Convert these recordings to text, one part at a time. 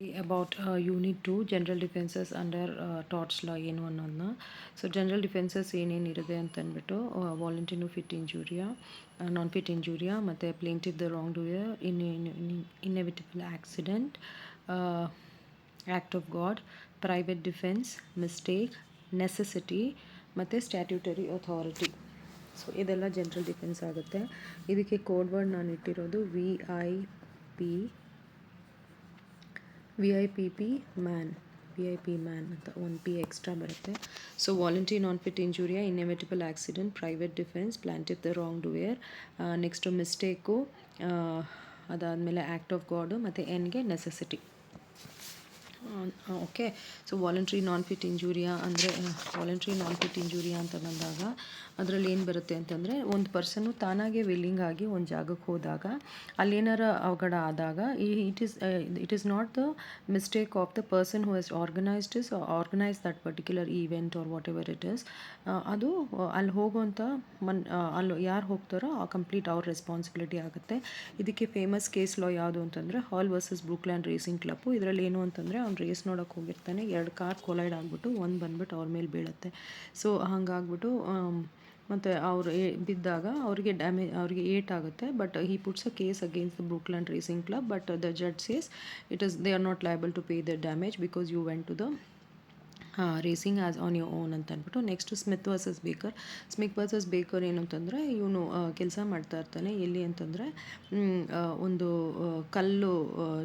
About Unit 2 general defences under tort law ಏನು ಅನ್ನೋದನ್ನ. So general defences ಏನೇನಿರುತ್ತೆ ಅಂತ ಅಂದ್ಬಿಟ್ಟು volenti non fit injuria, non fit injuria, ಮತ್ತು plaintiff the wrongdoer, inevitable accident, act of God, private defence, mistake, necessity ಮತ್ತು statutory authority. So ಇದೆಲ್ಲ general defence ಆಗುತ್ತೆ. ಇದಕ್ಕೆ ಕೋಡ್ ವರ್ಡ್ ನಾನು ಇಟ್ಟಿರೋದು VIP ಮ್ಯಾನ್, VIP ಮ್ಯಾನ್ ಅಂತ ಒಂದು P extra ಬರುತ್ತೆ. So volenti non fit injuria, inevitable accident, private defence, plaintiff the wrong doer, next mistake, ಅದಾದಮೇಲೆ ಆ್ಯಕ್ಟ್ ಆಫ್ ಗಾಡು, ಮತ್ತು ಎನ್ಗೆ ನೆಸೆಸಿಟಿ. ಓಕೆ. ಸೊ ವಾಲಂಟ್ರಿ ನಾನ್ fit ಇಂಜೂರಿಯಾ ಅಂದರೆ ಅಂತ ಬಂದಾಗ ಅದರಲ್ಲಿ ಏನು ಬರುತ್ತೆ ಅಂತಂದರೆ, ಒಂದು ಪರ್ಸನ್ನು ತಾನಾಗೆ ವಿಲ್ಲಿಂಗ್ ಆಗಿ ಒಂದು ಜಾಗಕ್ಕೆ ಹೋದಾಗ ಅಲ್ಲೇನಾರ ಅವಘಡ ಆದಾಗ it is not the mistake of the person who has organise that particular event or whatever it is. ಅದು ಅಲ್ಲಿ ಹೋಗುವಂಥ ಅಲ್ಲಿ ಯಾರು ಹೋಗ್ತಾರೋ ಆ ಕಂಪ್ಲೀಟ್ ಅವ್ರ ರೆಸ್ಪಾನ್ಸಿಬಿಲಿಟಿ ಆಗುತ್ತೆ. ಇದಕ್ಕೆ ಫೇಮಸ್ ಕೇಸ್ ಲಾ ಯಾವುದು ಅಂತಂದರೆ ಹಾಲ್ ವರ್ಸಸ್ ಬ್ರೂಕ್ಲ್ಯಾಂಡ್ ರೇಸಿಂಗ್ ಕ್ಲಬ್ಬು. ಇದರಲ್ಲಿ ಏನು ಅಂತಂದರೆ ಅವ್ನು ರೇಸ್ ನೋಡೋಕೆ ಹೋಗಿರ್ತಾನೆ, 2 ಕಾರ್ ಕೊಲೈಡ್ ಆಗಿಬಿಟ್ಟು ಒಂದು ಬಂದ್ಬಿಟ್ಟು ಅವ್ರ ಮೇಲೆ ಬೀಳುತ್ತೆ. ಸೊ ಹಾಗಾಗ್ಬಿಟ್ಟು ಮತ್ತು ಅವರು ಬಿದ್ದಾಗ ಅವ್ರಿಗೆ ಏಟಾಗುತ್ತೆ. But he puts a case against the Brookland racing club, but the judge says they are not liable to pay the damage because you went to the racing as on your own ಅಂತ ಅಂದ್ಬಿಟ್ಟು. Next Smith versus baker ಏನು ಅಂತಂದರೆ, ಇವನು ಕೆಲಸ ಮಾಡ್ತಾ ಇರ್ತಾನೆ ಎಲ್ಲಿ ಅಂತಂದರೆ ಒಂದು ಕಲ್ಲು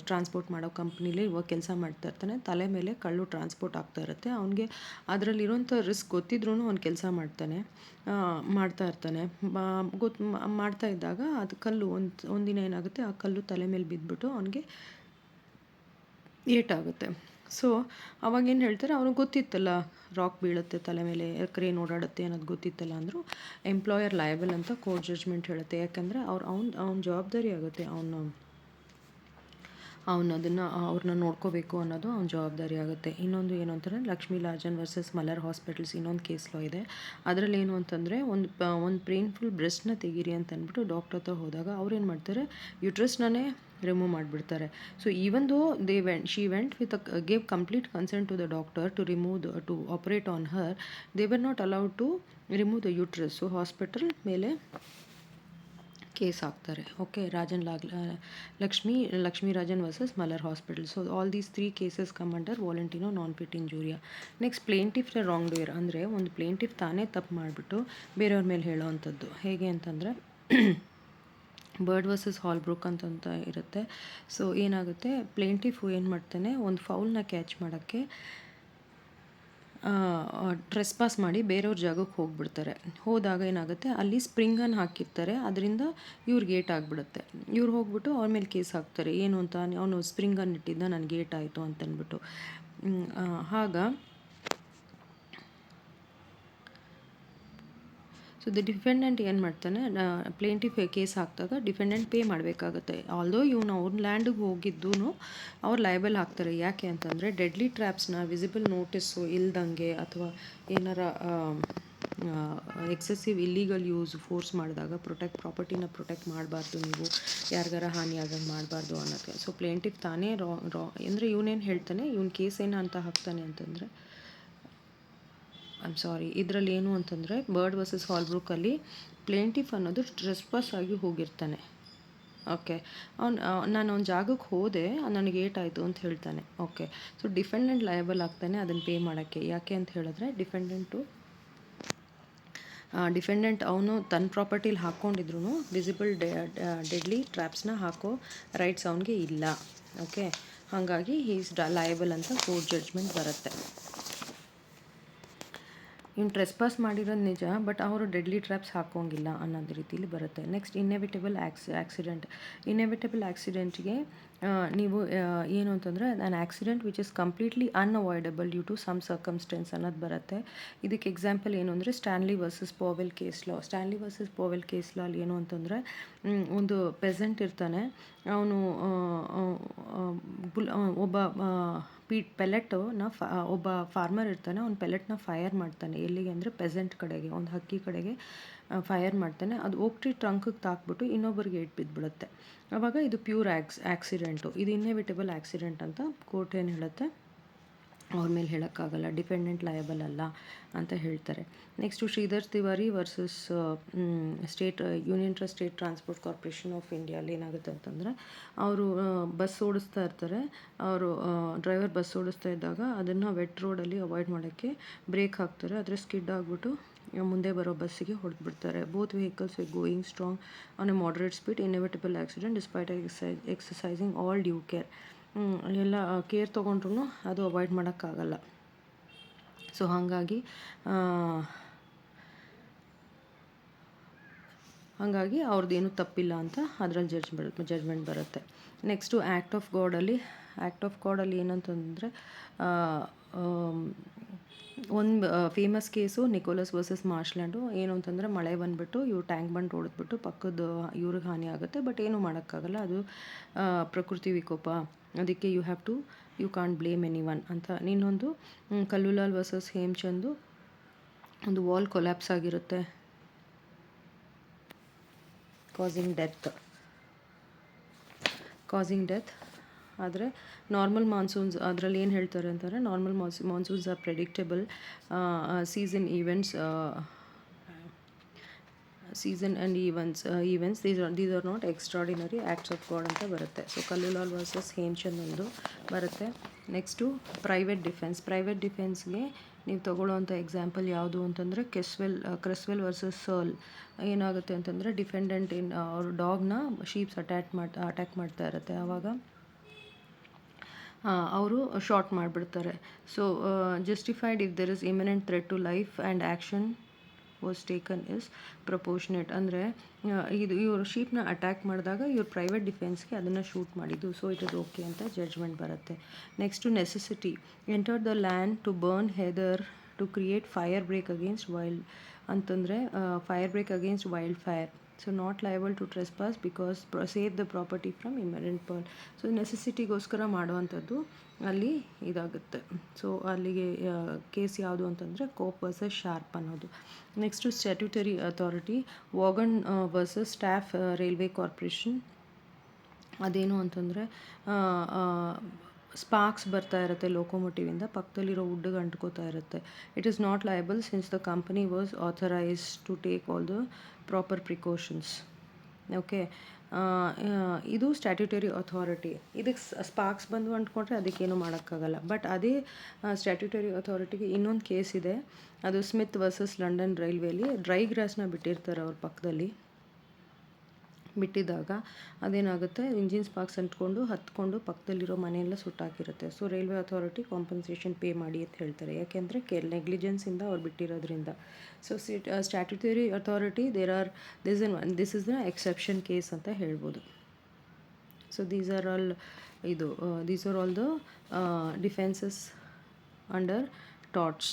ಟ್ರಾನ್ಸ್ಪೋರ್ಟ್ ಮಾಡೋ ಕಂಪ್ನಿಲಿ ಇವಾಗ ಕೆಲಸ ಮಾಡ್ತಾ ಇರ್ತಾನೆ. ತಲೆ ಮೇಲೆ ಕಲ್ಲು ಟ್ರಾನ್ಸ್ಪೋರ್ಟ್ ಆಗ್ತಾ ಇರುತ್ತೆ. ಅವನಿಗೆ ಅದರಲ್ಲಿರೋಂಥ ರಿಸ್ಕ್ ಗೊತ್ತಿದ್ರೂ ಅವ್ನು ಕೆಲಸ ಮಾಡ್ತಾ ಇರ್ತಾನೆ. ಮಾಡ್ತಾ ಇದ್ದಾಗ ಅದು ಕಲ್ಲು ಒಂದಿನ ಏನಾಗುತ್ತೆ, ಆ ಕಲ್ಲು ತಲೆ ಮೇಲೆ ಬಿದ್ದುಬಿಟ್ಟು ಅವನಿಗೆ ಏಟಾಗುತ್ತೆ. ಸೊ ಅವಾಗೇನು ಹೇಳ್ತಾರೆ, ಅವ್ನಿಗೆ ಗೊತ್ತಿತ್ತಲ್ಲ ರಾಕ್ ಬೀಳುತ್ತೆ ತಲೆ ಮೇಲೆ, ಕ್ರೇನ್ ಓಡಾಡುತ್ತೆ ಅನ್ನೋದು ಗೊತ್ತಿತ್ತಲ್ಲ ಅಂದರು. ಎಂಪ್ಲಾಯರ್ ಲಯಬಲ್ ಅಂತ ಕೋರ್ಟ್ ಜಡ್ಜ್ಮೆಂಟ್ ಹೇಳುತ್ತೆ. ಯಾಕಂದರೆ ಅವ್ನ ಜವಾಬ್ದಾರಿ ಆಗುತ್ತೆ, ಅವ್ರನ್ನ ನೋಡ್ಕೋಬೇಕು ಅನ್ನೋದು ಅವ್ನ ಜವಾಬ್ದಾರಿ ಆಗುತ್ತೆ. ಇನ್ನೊಂದು ಏನು ಅಂತಂದರೆ ಲಕ್ಷ್ಮೀ ಲಾಜನ್ ವರ್ಸಸ್ ಮಲರ್ ಹಾಸ್ಪಿಟಲ್ಸ್ ಇನ್ನೊಂದು ಕೇಸ್ ಲಾ ಇದೆ. ಅದರಲ್ಲಿ ಏನು ಅಂತಂದರೆ ಒಂದು ಪೇನ್ಫುಲ್ ಬ್ರೆಸ್ಟ್ನ ತೆಗೀರಿ ಅಂತ ಅಂದ್ಬಿಟ್ಟು ಡಾಕ್ಟರ್ ಹತ್ರ ಹೋದಾಗ ಅವ್ರೇನು ಮಾಡ್ತಾರೆ, ಯುಟ್ರಸ್ನೇ ರಿಮೂವ್ ಮಾಡಿಬಿಡ್ತಾರೆ. So even though she went with gave complete consent to the doctor to operate on her, they were not allowed to remove the uterus. So hospital ಮೇಲೆ ಕೇಸ್ ಹಾಕ್ತಾರೆ. Okay. Lakshmi Rajan versus Malar hospital. So all these 3 cases come under volenti non fit injuria. Next plaintiff wrongdoer ಅಂದರೆ ಒಂದು plaintiff ತಾನೇ ತಪ್ಪು ಮಾಡಿಬಿಟ್ಟು ಬೇರೆಯವ್ರ ಮೇಲೆ ಹೇಳೋವಂಥದ್ದು. ಹೇಗೆ ಅಂತಂದರೆ ಬರ್ಡ್ ವರ್ಸಸ್ ಹಾಲ್ಬ್ರೂಕ್ ಅಂತ ಇರುತ್ತೆ. ಸೊ ಏನಾಗುತ್ತೆ, ಪ್ಲೇಂಟಿಫು ಏನು ಮಾಡ್ತಾನೆ, ಒಂದು ಫೌಲ್ನ ಕ್ಯಾಚ್ ಮಾಡೋಕ್ಕೆ ಟ್ರೆಸ್ಪಾಸ್ ಮಾಡಿ ಬೇರೆಯವ್ರ ಜಾಗಕ್ಕೆ ಹೋಗ್ಬಿಡ್ತಾರೆ. ಹೋದಾಗ ಏನಾಗುತ್ತೆ, ಅಲ್ಲಿ ಸ್ಪ್ರಿಂಗನ್ನು ಹಾಕಿರ್ತಾರೆ, ಅದರಿಂದ ಇವ್ರಿಗೆ ಏಟ್ ಆಗಿಬಿಡುತ್ತೆ. ಇವ್ರು ಹೋಗ್ಬಿಟ್ಟು ಅವ್ರ ಮೇಲೆ ಕೇಸ್ ಹಾಕ್ತಾರೆ. ಏನು ಅಂತ, ಅವನು ಸ್ಪ್ರಿಂಗನ್ನು ಇಟ್ಟಿದ್ದ, ನನಗೆ ಏಟ್ ಆಯಿತು ಅಂತಂದ್ಬಿಟ್ಟು. ಆಗ ಸೊ ದ ಡಿಫೆಂಡೆಂಟ್ ಏನು ಮಾಡ್ತಾನೆ, ಪ್ಲೇಂಟಿಫ್ ಕೇಸ್ ಹಾಕಿದಾಗ ಡಿಫೆಂಡೆಂಟ್ ಪೇ ಮಾಡಬೇಕಾಗುತ್ತೆ. ಆಲ್ದೋ ಇವನು ಅವ್ರ ಲ್ಯಾಂಡಿಗೆ ಹೋಗಿದ್ದೂ ಅವ್ರು ಲಯಬಲ್ ಆಗ್ತಾರೆ. ಯಾಕೆ ಅಂತಂದರೆ ಡೆಡ್ಲಿ ಟ್ರ್ಯಾಪ್ಸ್ನ ವಿಸಿಬಲ್ ನೋಟಿಸ್ಸು ಇಲ್ದಂಗೆ ಅಥವಾ ಏನಾರ ಎಕ್ಸೆಸಿವ್ ಇಲ್ಲೀಗಲ್ ಯೂಸ್ ಫೋರ್ಸ್ ಮಾಡಿದಾಗ ಪ್ರಾಪರ್ಟಿನ ಪ್ರೊಟೆಕ್ಟ್ ಮಾಡಬಾರ್ದು, ನೀವು ಯಾರಿಗಾರ ಹಾನಿ ಆಗಂಗೆ ಮಾಡಬಾರ್ದು ಅನ್ನೋದಕ್ಕೆ. ಸೊ ಪ್ಲೇಂಟಿಫ್ ತಾನೇ ಅಂದರೆ ಇವನೇನು ಹೇಳ್ತಾನೆ, ಇವನ ಕೇಸ್ ಏನು ಅಂತ ಹಾಕ್ತಾನೆ ಅಂತಂದರೆ, ಇದರಲ್ಲಿ ಏನು ಅಂತಂದರೆ ಬರ್ಡ್ ವರ್ಸಸ್ ಹಾಲ್ಬ್ರೂಕಲ್ಲಿ ಪ್ಲೇಂಟಿಫ್ ಅನ್ನೋದು ಟ್ರೆಸ್ಪಾಸ್ ಆಗಿ ಹೋಗಿರ್ತಾನೆ. ಓಕೆ. ನಾನು ಅವ್ನ ಜಾಗಕ್ಕೆ ಹೋದೆ, ನನಗೆ ಏಟಾಯಿತು ಅಂತ ಹೇಳ್ತಾನೆ. ಓಕೆ. ಸೊ ಡಿಫೆಂಡೆಂಟ್ ಲಯಬಲ್ ಆಗ್ತಾನೆ ಅದನ್ನು ಪೇ ಮಾಡೋಕ್ಕೆ. ಯಾಕೆ ಅಂತ ಹೇಳಿದ್ರೆ ಡಿಫೆಂಡೆಂಟ್ ಅವನು ತನ್ನ ಪ್ರಾಪರ್ಟಿಲಿ ಹಾಕ್ಕೊಂಡಿದ್ರು ವಿಸಿಬಲ್ ಡೆಡ್ಲಿ ಟ್ರ್ಯಾಪ್ಸ್ನ ಹಾಕೋ ರೈಟ್ಸ್ ಅವನಿಗೆ ಇಲ್ಲ. ಓಕೆ. ಹಾಗಾಗಿ ಈಸ್ ಲಯಬಲ್ ಅಂತ ಕೋರ್ಟ್ ಜಡ್ಜ್ಮೆಂಟ್ ಬರುತ್ತೆ. ಇವ್ನು ಟ್ರೆಸ್ಪಾಸ್ ಮಾಡಿರೋದು ನಿಜ, ಬಟ್ ಅವರು ಡೆಡ್ಲಿ ಟ್ರ್ಯಾಪ್ಸ್ ಹಾಕೋಂಗಿಲ್ಲ ಅನ್ನೋದು ರೀತಿಲಿ ಬರುತ್ತೆ. ನೆಕ್ಸ್ಟ್ ಇನ್ನೆವಿಟಬಲ್ ಆಕ್ಸಿಡೆಂಟ್ಗೆ ನೀವು ಏನು ಅಂತಂದರೆ an accident which is completely unavoidable due to some circumstances ಅನ್ನೋದು ಬರುತ್ತೆ. ಇದಕ್ಕೆ ಎಕ್ಸಾಂಪಲ್ ಏನು ಅಂದರೆ Stanley versus Powell case law ಅಲ್ಲಿ ಏನು ಅಂತಂದರೆ ಒಂದು ಪೆಸೆಂಟ್ ಇರ್ತಾನೆ, ಅವನು ಒಬ್ಬ ಒಬ್ಬ ಫಾರ್ಮರ್ ಇರ್ತಾನೆ, ಅವ್ನು ಪೆಲೆಟ್ನ ಫೈರ್ ಮಾಡ್ತಾನೆ. ಎಲ್ಲಿಗೆ ಅಂದರೆ ಪೆಸೆಂಟ್ ಕಡೆಗೆ, ಒಂದು ಹಕ್ಕಿ ಕಡೆಗೆ ಫೈರ್ ಮಾಡ್ತಾನೆ. ಅದು ಓಕ್ ಟ್ರೀ ಟ್ರಂಕಿಗೆ ತಾಕ್ಬಿಟ್ಟು ಇನ್ನೊಬ್ಬರಿಗೆ ಏಟ್ ಬಿದ್ದುಬಿಡುತ್ತೆ. ಆವಾಗ ಇದು ಪ್ಯೂರ್ ಆಕ್ಸಿಡೆಂಟು, ಇದು ಇನ್ಎವಿಟಬಲ್ ಆಕ್ಸಿಡೆಂಟ್ ಅಂತ ಕೋರ್ಟ್ ಏನು ಹೇಳುತ್ತೆ, ಅವ್ರ ಮೇಲೆ ಹೇಳೋಕ್ಕಾಗಲ್ಲ, ಡಿಪೆಂಡೆಂಟ್ ಲಯಬಲ್ ಅಲ್ಲ ಅಂತ ಹೇಳ್ತಾರೆ. Next Shridhar Tiwari versus union trust state transport corporation of ಇಂಡಿಯಲ್ಲಿ ಏನಾಗುತ್ತೆ ಅಂತಂದರೆ, ಅವರು ಬಸ್ ಓಡಿಸ್ತಾ ಇರ್ತಾರೆ. ಅವರು ಡ್ರೈವರ್ ಬಸ್ ಓಡಿಸ್ತಾ ಇದ್ದಾಗ ಅದನ್ನು ವೆಟ್ ರೋಡಲ್ಲಿ ಅವಾಯ್ಡ್ ಮಾಡೋಕ್ಕೆ ಬ್ರೇಕ್ ಹಾಕ್ತಾರೆ. ಆದರೆ ಸ್ಕಿಡ್ ಆಗಿಬಿಟ್ಟು ಮುಂದೆ ಬರೋ ಬಸ್ಸಿಗೆ ಹೊಡೆದ್ಬಿಡ್ತಾರೆ. Both vehicles going strong on a moderate speed, inevitable accident despite exercising all due care. ಎಲ್ಲ ಕೇರ್ ತೊಗೊಂಡ್ರು ಅದು ಅವಾಯ್ಡ್ ಮಾಡೋಕ್ಕಾಗಲ್ಲ. ಸೊ ಹಾಗಾಗಿ ಅವ್ರದ್ದೇನು ತಪ್ಪಿಲ್ಲ ಅಂತ ಅದರಲ್ಲಿ ಜಡ್ಜ್ಮೆಂಟ್ ಬರುತ್ತೆ. ನೆಕ್ಸ್ಟು ಆ್ಯಕ್ಟ್ ಆಫ್ ಗಾಡಲ್ಲಿ ಏನಂತಂದರೆ, ಒಂದು ಫೇಮಸ್ ಕೇಸು ನಿಕೋಲಸ್ ವರ್ಸಸ್ ಮಾರ್ಷ್ಲ್ಯಾಂಡು. ಏನು ಅಂತಂದರೆ, ಮಳೆ ಬಂದುಬಿಟ್ಟು ಇವ್ರು ಟ್ಯಾಂಕ್ ಬಂಡ್ ಹೊಡೆದ್ಬಿಟ್ಟು ಪಕ್ಕದ ಇವ್ರಿಗೆ ಹಾನಿ ಆಗುತ್ತೆ, ಬಟ್ ಏನೂ ಮಾಡೋಕ್ಕಾಗಲ್ಲ, ಅದು ಪ್ರಕೃತಿ ವಿಕೋಪ, ಅದಕ್ಕೆ you can't blame any one ಅಂತ. ಇನ್ನೊಂದು ಕಲ್ಲುಲಾಲ್ ವರ್ಸಸ್ ಹೇಮಚಂದು, ಒಂದು ವಾಲ್ ಕೊಲ್ಯಾಪ್ಸ್ ಆಗಿರುತ್ತೆ, ಕಾಸಿಂಗ್ ಡೆತ್. ಆದರೆ ನಾರ್ಮಲ್ ಮಾನ್ಸೂನ್ಸ್ ಅದರಲ್ಲಿ ಏನು ಹೇಳ್ತಾರೆ ಅಂತಂದರೆ, normal monsoons are predictable season and events these are not extraordinary acts of God ಅಂತ ಬರುತ್ತೆ. ಸೊ ಕಲ್ಲುಲಾಲ್ ವರ್ಸಸ್ ಹೇಮಚಂದ್ ಒಂದು ಬರುತ್ತೆ. ನೆಕ್ಸ್ಟು ಪ್ರೈವೇಟ್ ಡಿಫೆನ್ಸ್ಗೆ ನೀವು ತೊಗೊಳ್ಳೋವಂಥ ಎಕ್ಸಾಂಪಲ್ ಯಾವುದು ಅಂತಂದರೆ, ಕ್ರೆಸ್ವೆಲ್ ವರ್ಸಸ್ ಸರ್ಲ್. ಏನಾಗುತ್ತೆ ಅಂತಂದರೆ, ಡಿಫೆಂಡೆಂಟ್ ಅವ್ರ ಡಾಗ್ನ ಶೀಪ್ಸ್ ಅಟ್ಯಾಕ್ ಮಾಡ್ತಾ ಇರುತ್ತೆ. ಆವಾಗ ಅವರು ಶಾರ್ಟ್ ಮಾಡಿಬಿಡ್ತಾರೆ. So justified if there is imminent threat to life and action was taken is proportionate. ಅಂದರೆ ಇವರು ಶೀಪ್ನ ಅಟ್ಯಾಕ್ ಮಾಡಿದಾಗ ಇವ್ರು ಪ್ರೈವೇಟ್ ಡಿಫೆನ್ಸ್ಗೆ ಅದನ್ನು ಶೂಟ್ ಮಾಡಿದ್ದು, ಸೊ ಇಟ್ ಇಸ್ ಓಕೆ ಅಂತ ಜಡ್ಜ್ಮೆಂಟ್ ಬರುತ್ತೆ. Next necessity. Enter the land to burn heather to create fire break against wild ಅಂತಂದರೆ, fire break against wildfire. So not liable to trespass because save the property from imminent peril. So ನೆಸೆಸಿಟಿಗೋಸ್ಕರ ಮಾಡುವಂಥದ್ದು ಅಲ್ಲಿ ಇದಾಗುತ್ತೆ. So ಅಲ್ಲಿಗೆ case ಯಾವುದು ಅಂತಂದರೆ, Cope versus Sharp ಅನ್ನೋದು. Next statutory authority, Vaughan versus Taff railway corporation. ಅದೇನು ಅಂತಂದರೆ, ಸ್ಪಾರ್ಕ್ಸ್ ಬರ್ತಾ ಇರುತ್ತೆ ಲೋಕೋಮೋಟಿವಿಂದ, ಪಕ್ಕದಲ್ಲಿರೋ ವುಡ್ಗೆ ಅಂಟ್ಕೋತಾ ಇರುತ್ತೆ. It is not liable since the company was authorise to take all the proper precautions. Okay, ಇದು ಸ್ಟ್ಯಾಟ್ಯೂಟರಿ ಅಥಾರಿಟಿ. ಇದಕ್ಕೆ ಸ್ಪಾರ್ಕ್ಸ್ ಬಂದು ಅಂಟ್ಕೊಂಡ್ರೆ ಅದಕ್ಕೇನು ಮಾಡೋಕ್ಕಾಗಲ್ಲ. ಬಟ್ ಅದೇ ಸ್ಟ್ಯಾಟ್ಯೂಟರಿ ಅಥಾರಿಟಿಗೆ ಇನ್ನೊಂದು ಕೇಸ್ ಇದೆ, ಅದು ಸ್ಮಿತ್ ವರ್ಸಸ್ ಲಂಡನ್ ರೈಲ್ವೇಲಿ. ಡ್ರೈ ಗ್ರಾಸ್ನ ಬಿಟ್ಟಿರ್ತಾರೆ ಅವ್ರ ಪಕ್ಕದಲ್ಲಿ, ಬಿಟ್ಟಿದ್ದಾಗ ಅದೇನಾಗುತ್ತೆ, ಇಂಜಿನ್ ಸ್ಪಾರ್ಕ್ಸ್ ಹತ್ಕೊಂಡು ಪಕ್ಕದಲ್ಲಿರೋ ಮನೆಯೆಲ್ಲ ಸುಟ್ಟಾಕಿರುತ್ತೆ. So railway authority compensation pay ಮಾಡಿ ಅಂತ ಹೇಳ್ತಾರೆ, ಯಾಕೆಂದರೆ ನೆಗ್ಲಿಜೆನ್ಸಿಂದ ಅವ್ರು ಬಿಟ್ಟಿರೋದ್ರಿಂದ. So statutory authority this is the exception case ಅಂತ ಹೇಳ್ಬೋದು. So these are all the defences under ಟಾರ್ಟ್ಸ್.